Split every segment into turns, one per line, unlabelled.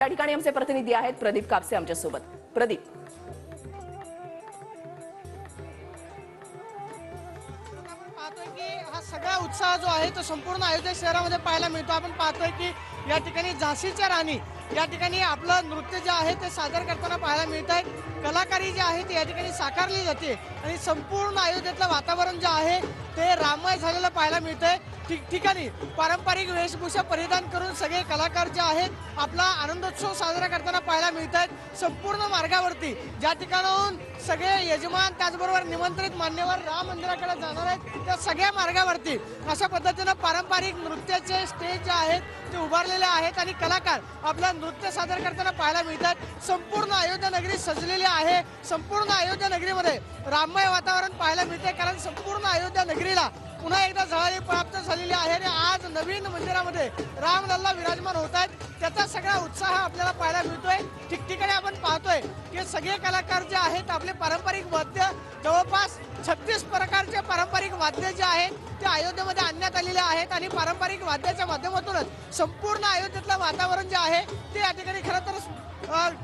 या ठिकाणी आमचे प्रतिनिधी आहेत प्रदीप कापसे आमच्या सोबत। प्रदीप,
पाहतोय की हा सगळा उत्साह जो आहे तो संपूर्ण अयोध्या शहरामध्ये पाहायला मिळतो। आपण पाहतोय की या ठिकाणी झाशीच्या राणी या ठिकाणी आपलं नृत्य जे आहे ते सादर करताना पाहायला मिळत आहे। कलाकारी जी आहे ती या ठिकाणी साकारली जाते आणि संपूर्ण अयोध्येतलं वातावरण जे आहे ते राममय झालेलं पाहायला मिळतंय। ठिकठिकाणी पारंपरिक वेशभूषा परिधान करून सगळे कलाकार जे आहेत आपला आनंदोत्सव साजरा करताना पाहायला मिळत आहेत। संपूर्ण मार्गावरती ज्या ठिकाणाहून सगळे यजमान त्याचबरोबर निमंत्रित मान्यवर राम मंदिराकडे जाणार आहेत त्या सगळ्या मार्गावरती अशा पद्धतीनं पारंपरिक नृत्याचे स्टेज जे आहेत ते उभारलेले आहेत आणि कलाकार आपलं नृत्य सादर करताना पाहायला मिळतात। संपूर्ण अयोध्या नगरी सजलेली आहे। संपूर्ण अयोध्या नगरीमध्ये राममय वातावरण पाहायला मिळते, कारण संपूर्ण अयोध्या नगरीला पुन्हा एकदा झळाळी प्राप्त झालेली आहे आणि आज नवीन मंदिरामध्ये रामलल्ला विराजमान होत आहेत। त्याचा सगळा उत्साह आपल्याला पाहायला मिळतोय। ठिकठिकाणी आपण पाहतोय की सगळे कलाकार जे आहेत आपले पारंपरिक वाद्य जवळपास 36 प्रकारचे पारंपरिक वाद्य जे आहेत ते अयोध्येमध्ये आणण्यात आलेले आहेत आणि पारंपरिक वाद्याच्या माध्यमातूनच संपूर्ण अयोध्येतलं वातावरण जे आहे ते या ठिकाणी खरं तर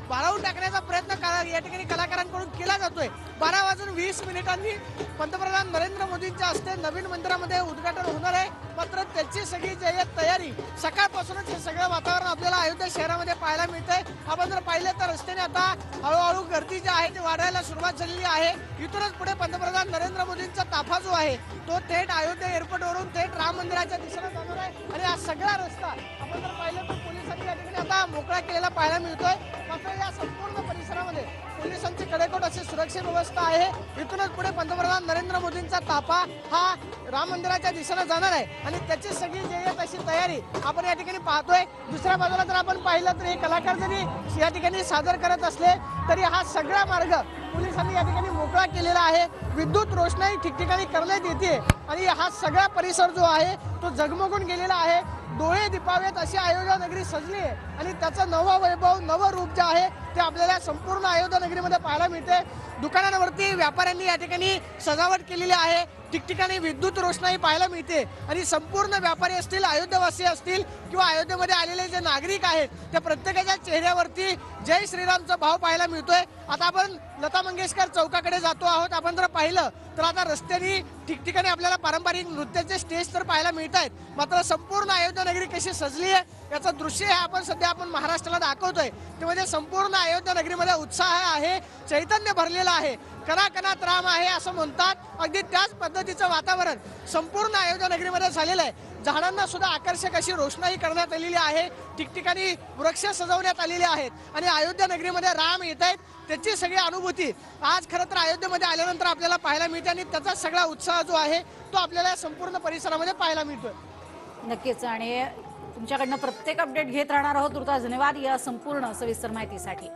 भारावून टाकण्याचा प्रयत्न या ठिकाणी कलाकारांकडून केला जातोय। 12:20 पंतप्रधान नरेंद्र मोदींच्या हस्ते नवीन मंदिरामध्ये उद्घाटन होणार आहे, मात्र त्याची सगळी जी आहे तयारी सकाळपासूनच हे सगळं वातावरण आपल्याला अयोध्या शहरामध्ये पाहायला मिळतंय। आपण जर पाहिलं तर रस्त्याने आता हळूहळू गर्दी जी आहे ती वाढायला सुरुवात झालेली आहे। इथूनच पुढे पंतप्रधान नरेंद्र मोदींचा ताफा जो आहे तो थेट अयोध्या एअरपोर्टवरून थेट राम मंदिराच्या दिशेने जाणार आहे आणि हा सगळा रस्ता आपण जर पाहिलं तर पोलिसांनी या ठिकाणी आता मोकळा केलेला पाहायला मिळतोय। मात्र या संपूर्ण परिसरामध्ये पोलिसांची कडेकोट अशी सुरक्षा व्यवस्था आहे। इथूनच पुढे पंतप्रधान नरेंद्र मोदींचा ताफा हा राम मंदिराच्या दिशेने जाणार आहे आणि त्याची सगळी जी आहे तशी तयारी आपण या ठिकाणी पाहतोय। दुसऱ्या बाजूला जर आपण पाहिलं तर हे कलाकार जरी या ठिकाणी सादर करत असले तरी हा सगळा मार्ग पोलिसांनी या ठिकाणी मोकळा केलेला आहे। विद्युत रोषणाई ठिकठिकाणी करण्यात येते आणि हा सगळा परिसर जो आहे तो झगमगून गेलेला आहे। डोळे दिपावेत अशी अयोध्या नगरी सजली आहे आणि त्याचं नवं वैभव नवं रूप जे आहे ते आपल्याला संपूर्ण अयोध्या नगरीमध्ये पाहायला मिळते। दुकानांवरती व्यापाऱ्यांनी या ठिकाणी सजावट केलेली आहे। ठिकठिकाणी विद्युत रोषणाई पाहायला मिळते आणि संपूर्ण व्यापारी असतील, अयोध्यावासी असतील किंवा अयोध्येमध्ये आलेले जे नागरिक आहेत त्या प्रत्येकाच्या चेहऱ्यावरती जय श्रीरामचा भाव पाहायला मिळतोय। आता आपण लता मंगेशकर चौकाकडे जातो आहोत। आपण जर पाहिलं तर आता रस्त्याने ठिकठिकाणी आपल्याला पारंपरिक नृत्याचे स्टेज तर पाहायला मिळत आहेत, मात्र संपूर्ण अयोध्या नगरी कशी सजली आहे याचं दृश्य हे आपण महाराष्ट्राला दाखवतोय। ते म्हणजे संपूर्ण अयोध्या नगरीमध्ये उत्साह आहे, चैतन्य भरलेलं आहे, कणाकणात राम आहे असं म्हणतात। अगदी त्याच पद्धतीचं वातावरण संपूर्ण अयोध्या नगरीमध्ये झालेलं आहे। झाडांना सुद्धा आकर्षक अशी रोषणाई करण्यात आलेली आहे। ठिकठिकाणी वृक्ष सजवण्यात आलेले आहेत आणि अयोध्या नगरीमध्ये राम येत आहेत त्याची सगळी अनुभूती आज खरं तर अयोध्येमध्ये आल्यानंतर आपल्याला पाहायला मिळते आणि त्याचा सगळा उत्साह जो आहे तो आपल्याला संपूर्ण परिसरामध्ये पाहायला मिळतोय।
नक्कीच, आणि तुमच्याकडनं प्रत्येक अपडेट घेत राहणार आहोत। तुर्तास धन्यवाद या संपूर्ण सविस्तर माहितीसाठी।